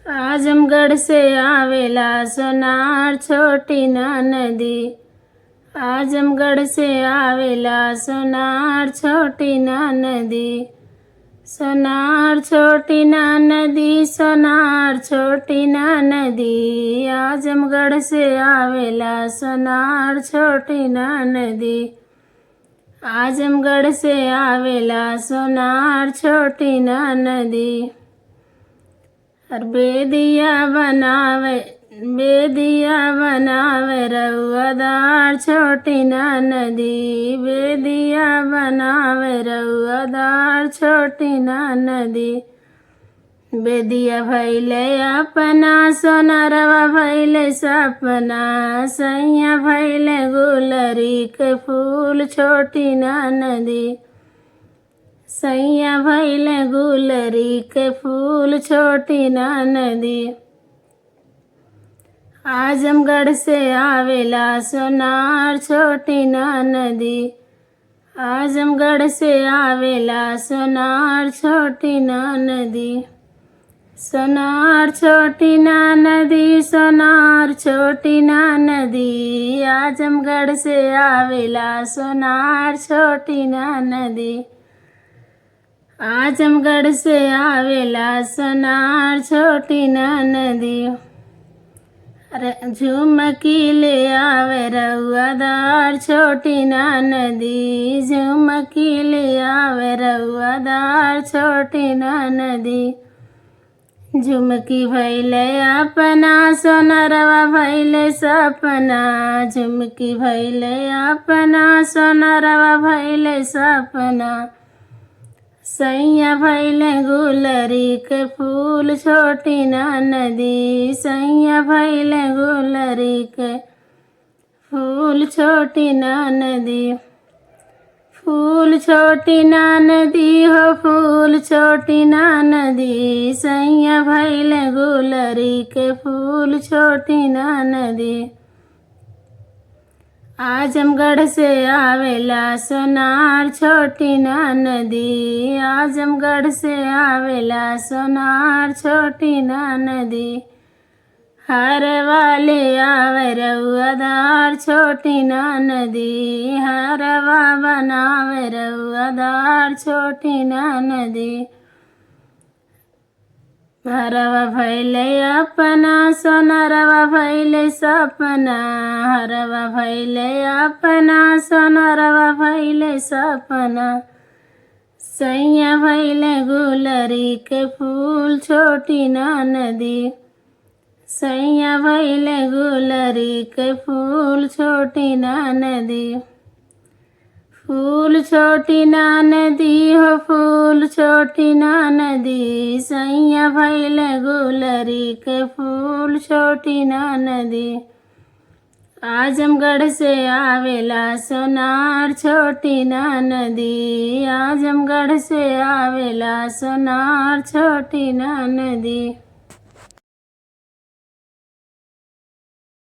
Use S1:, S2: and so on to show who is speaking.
S1: आजमगढ़ से आवेला सोनार छोटी ना नदी। आजमगढ़ से आवेला सोनार छोटी ना नदी। सोनार छोटी ना नदी, सोनार छोटी ना नदी। आजमगढ़ से आवेला सोनार छोटी ना नदी। आजमगढ़ से आवेला सोनार छोटी ना नदी। और बेदिया बनावे रउआदार छोटी ना नदी। बेदिया बनावे रउआदार छोटी ना नदी। बेदिया भैले अपना, सोनरवा भैले सपना। सैया भैले गुलरी के फूल छोटी ना नदी। सैया भैले गुलरी के फूल छोटी ना नदी। आजमगढ़ से आवेला सोनार छोटी ना नदी। आजमगढ़ से आवेला सोनार छोटी ना नदी। सोनार छोटी ना नदी, सोनार छोटी ना नदी। आजमगढ़ से आवेला सोनार छोटी ना नदी। आजमगढ़ से आवेला सोनार छोटी ना नदी। अरे झुमकी ले आवे रउआदार छोटी ना नदी। झुमकी ले आवे रउआदार छोटी ना नदी। झुमकी भैले अपना, सोनरवा भैले सपना। झुमकी भैले अपना, सोनरवा भैले सपना। सैया भैले गुलरी के फूल छोटी ना नदी। सैया भैले गुलरी के फूल छोटी ना नदी। फूल छोटी ना नदी हो, फूल छोटी ना नदी। सैया भैले गुलरी के फूल छोटी ना नदी। आजमगढ़ से आवेला सोनार छोटी ना नदी। आजमगढ़ से आवेला सोनार छोटी ना नदी। हर वाले आवे रउआदार छोटी ना नदी। हरवा बनावे रउआदार छोटी ना नदी। हरवा भैले अपना, सोनरवा भैले सपना। हरवा भैले अपना, सोनरवा भैले सपना। सैया भैले गुलरी के फूल छोटी ना नदी। सैया भैले गुलरी के फूल छोटी ना नदी। फूल छोटी ना नदी हो, फूल छोटी ना नदी। सैया भैले गुलरी के फूल छोटी ना नदी। आजमगढ़ से आवेला सोनार छोटी ना नदी। आजमगढ़ से आवेला सोनार छोटी ना नदी।